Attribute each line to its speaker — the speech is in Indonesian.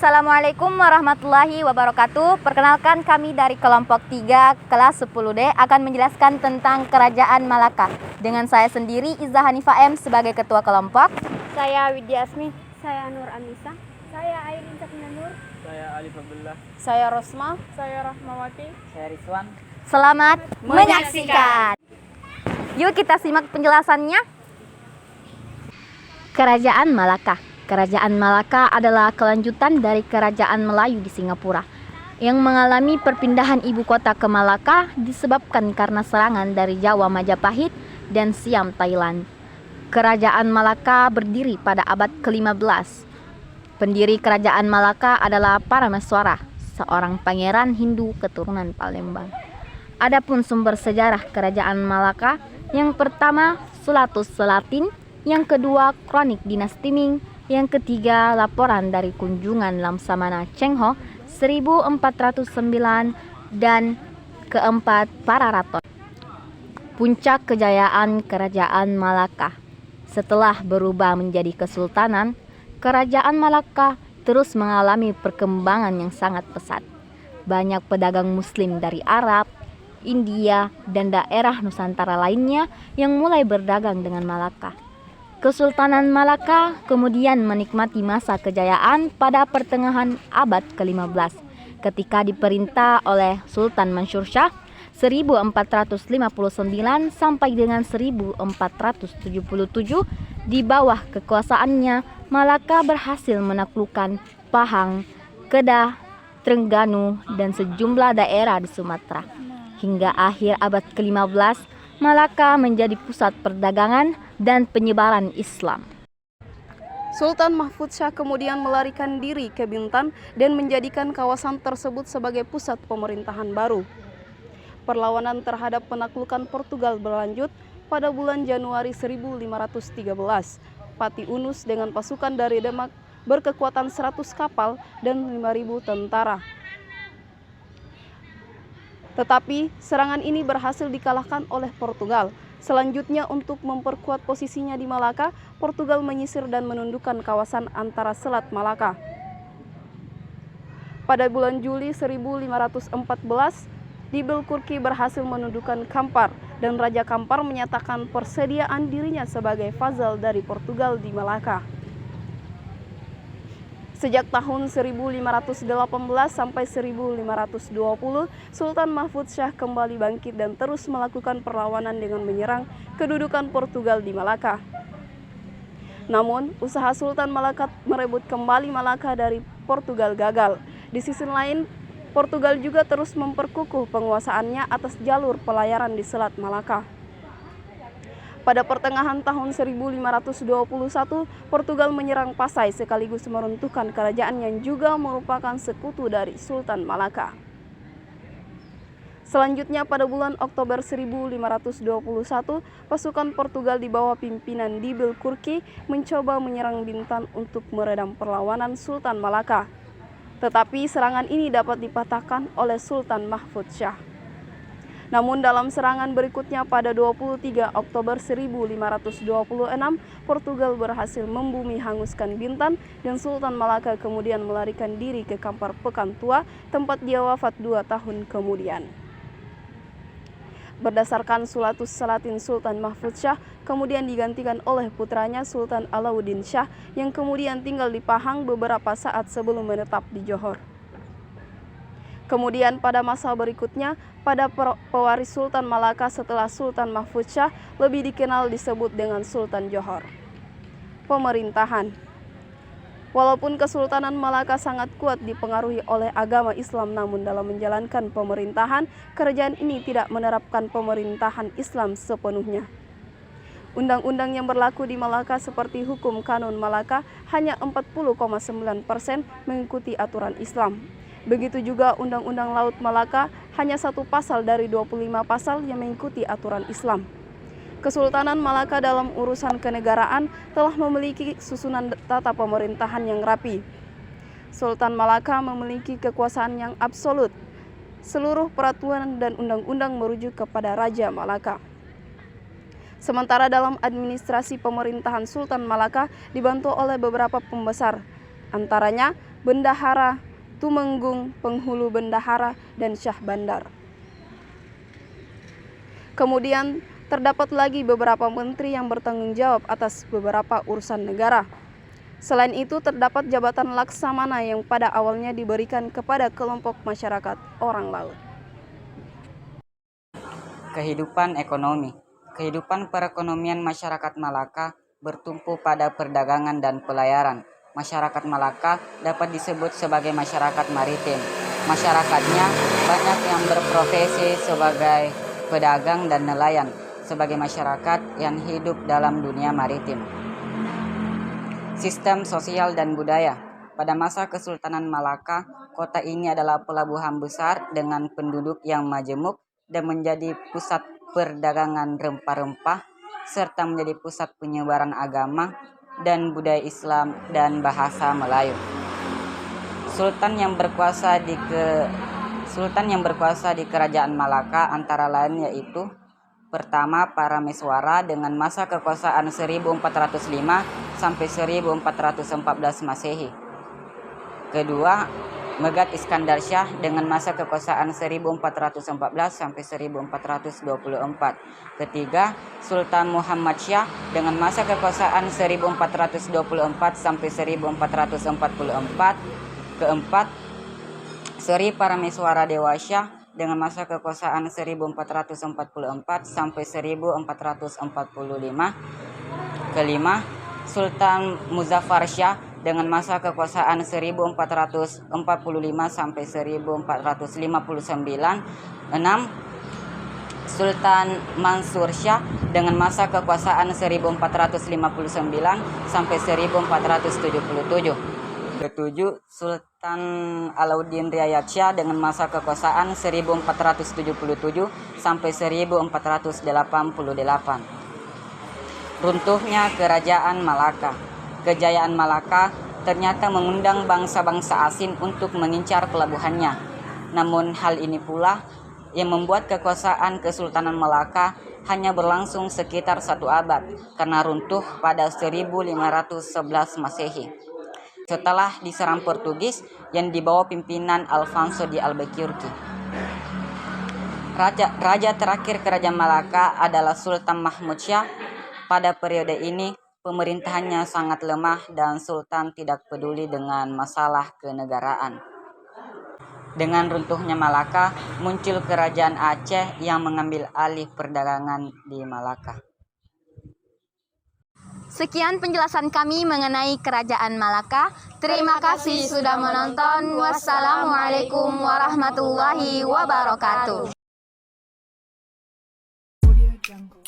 Speaker 1: Assalamualaikum warahmatullahi wabarakatuh. Perkenalkan, kami dari kelompok 3 kelas 10D akan menjelaskan tentang Kerajaan Malaka. Dengan saya sendiri, Iza Hanifah M sebagai ketua kelompok.
Speaker 2: Saya Widya Asmi.
Speaker 3: Saya Nur Anissa.
Speaker 4: Saya Airin Sakina Nur.
Speaker 5: Saya Alif Abdullah.
Speaker 2: Saya Rosma.
Speaker 4: Saya Rahmawati.
Speaker 5: Saya Rizwan.
Speaker 1: Selamat menyaksikan. Yuk kita simak penjelasannya. Kerajaan Malaka. Kerajaan Malaka adalah kelanjutan dari Kerajaan Melayu di Singapura yang mengalami perpindahan ibu kota ke Malaka disebabkan karena serangan dari Jawa Majapahit dan Siam Thailand. Kerajaan Malaka berdiri pada abad ke-15. Pendiri Kerajaan Malaka adalah Parameswara, seorang pangeran Hindu keturunan Palembang. Adapun sumber sejarah Kerajaan Malaka, yang pertama Sulatus Selatin, yang kedua Kronik Dinasti Ming, yang ketiga laporan dari kunjungan Lamsamana Cheng Ho 1409, dan keempat Pararaton. Puncak kejayaan Kerajaan Malaka. Setelah berubah menjadi kesultanan, Kerajaan Malaka terus mengalami perkembangan yang sangat pesat. Banyak pedagang muslim dari Arab, India, dan daerah Nusantara lainnya yang mulai berdagang dengan Malaka. Kesultanan Malaka kemudian menikmati masa kejayaan pada pertengahan abad ke-15 ketika diperintah oleh Sultan Mansur Shah 1459 sampai dengan 1477. Di bawah kekuasaannya, Malaka berhasil menaklukkan Pahang, Kedah, Trengganu, dan sejumlah daerah di Sumatera. Hingga akhir abad ke-15, Malaka menjadi pusat perdagangan dan penyebaran Islam.
Speaker 2: Sultan Mahfud Shah kemudian melarikan diri ke Bintan dan menjadikan kawasan tersebut sebagai pusat pemerintahan baru. Perlawanan terhadap penaklukan Portugal berlanjut. Pada bulan Januari 1513, Pati Unus dengan pasukan dari Demak berkekuatan 100 kapal dan 5.000 tentara. Tetapi serangan ini berhasil dikalahkan oleh Portugal. Selanjutnya, untuk memperkuat posisinya di Malaka, Portugal menyisir dan menundukkan kawasan antara Selat Malaka. Pada bulan Juli 1514, Dibilkurki berhasil menundukkan Kampar, dan Raja Kampar menyatakan persediaan dirinya sebagai vassal dari Portugal di Malaka. Sejak tahun 1518 sampai 1520, Sultan Mahfud Shah kembali bangkit dan terus melakukan perlawanan dengan menyerang kedudukan Portugal di Malaka. Namun, usaha Sultan Malaka merebut kembali Malaka dari Portugal gagal. Di sisi lain, Portugal juga terus memperkukuh penguasaannya atas jalur pelayaran di Selat Malaka. Pada pertengahan tahun 1521, Portugal menyerang Pasai sekaligus meruntuhkan kerajaan yang juga merupakan sekutu dari Sultan Malaka. Selanjutnya pada bulan Oktober 1521, pasukan Portugal di bawah pimpinan Dibilkurki mencoba menyerang Bintan untuk meredam perlawanan Sultan Malaka. Tetapi serangan ini dapat dipatahkan oleh Sultan Mahfud Shah. Namun dalam serangan berikutnya pada 23 Oktober 1526, Portugal berhasil membumi hanguskan Bintan dan Sultan Malaka kemudian melarikan diri ke Kampar Pekantua, tempat dia wafat 2 tahun kemudian. Berdasarkan Sulatus Salatin, Sultan Mahfud Shah kemudian digantikan oleh putranya Sultan Alauddin Shah yang kemudian tinggal di Pahang beberapa saat sebelum menetap di Johor. Kemudian pada masa berikutnya, pada pewaris Sultan Malaka setelah Sultan Mahfud Shah lebih dikenal disebut dengan Sultan Johor. Pemerintahan. Walaupun Kesultanan Malaka sangat kuat dipengaruhi oleh agama Islam, namun dalam menjalankan pemerintahan, kerajaan ini tidak menerapkan pemerintahan Islam sepenuhnya. Undang-undang yang berlaku di Malaka seperti Hukum Kanun Malaka hanya 40,9% mengikuti aturan Islam. Begitu juga Undang-Undang Laut Malaka hanya 1 pasal dari 25 pasal yang mengikuti aturan Islam. Kesultanan Malaka dalam urusan kenegaraan telah memiliki susunan tata pemerintahan yang rapi. Sultan Malaka memiliki kekuasaan yang absolut. Seluruh peraturan dan undang-undang merujuk kepada Raja Malaka. Sementara dalam administrasi pemerintahan Sultan Malaka dibantu oleh beberapa pembesar, antaranya Bendahara, Tumenggung, Penghulu Bendahara, dan Syah Bandar. Kemudian terdapat lagi beberapa menteri yang bertanggung jawab atas beberapa urusan negara. Selain itu terdapat jabatan laksamana yang pada awalnya diberikan kepada kelompok masyarakat orang laut.
Speaker 5: Kehidupan ekonomi. Kehidupan perekonomian masyarakat Malaka bertumpu pada perdagangan dan pelayaran. Masyarakat Malaka dapat disebut sebagai masyarakat maritim. Masyarakatnya banyak yang berprofesi sebagai pedagang dan nelayan, sebagai masyarakat yang hidup dalam dunia maritim. Sistem sosial dan budaya. Pada masa Kesultanan Malaka, kota ini adalah pelabuhan besar dengan penduduk yang majemuk dan menjadi pusat perdagangan rempah-rempah, serta menjadi pusat penyebaran agama dan budaya Islam dan bahasa Melayu. Sultan yang berkuasa di Kerajaan Malaka antara lain yaitu pertama Parameswara dengan masa kekuasaan 1405 sampai 1414 Masehi. Kedua, Megat Iskandar Shah dengan masa kekuasaan 1414 sampai 1424. Ketiga, Sultan Muhammad Shah dengan masa kekuasaan 1424 sampai 1444. Keempat, Sri Parameswara Dewa Shah dengan masa kekuasaan 1444 sampai 1445. Kelima, Sultan Muzaffar Shah dengan masa kekuasaan 1445 sampai 1459. 6. Sultan Mansur Shah dengan masa kekuasaan 1459 sampai 1477. Ketujuh, Sultan Alauddin Riayat Shah dengan masa kekuasaan 1477 sampai 1488. Runtuhnya Kerajaan Malaka. Kejayaan Malaka ternyata mengundang bangsa-bangsa asing untuk mengincar pelabuhannya. Namun hal ini pula yang membuat kekuasaan Kesultanan Malaka hanya berlangsung sekitar 1 abad karena runtuh pada 1511 Masehi. Setelah diserang Portugis yang dibawa pimpinan Alfonso de Albuquerque. Raja terakhir Kerajaan Malaka adalah Sultan Mahmud Shah. Pada periode ini pemerintahannya sangat lemah dan Sultan tidak peduli dengan masalah kenegaraan. Dengan runtuhnya Malaka, muncul Kerajaan Aceh yang mengambil alih perdagangan di Malaka.
Speaker 1: Sekian penjelasan kami mengenai Kerajaan Malaka. Terima kasih sudah menonton. Wassalamualaikum warahmatullahi wabarakatuh.
Speaker 3: Audio Jungle.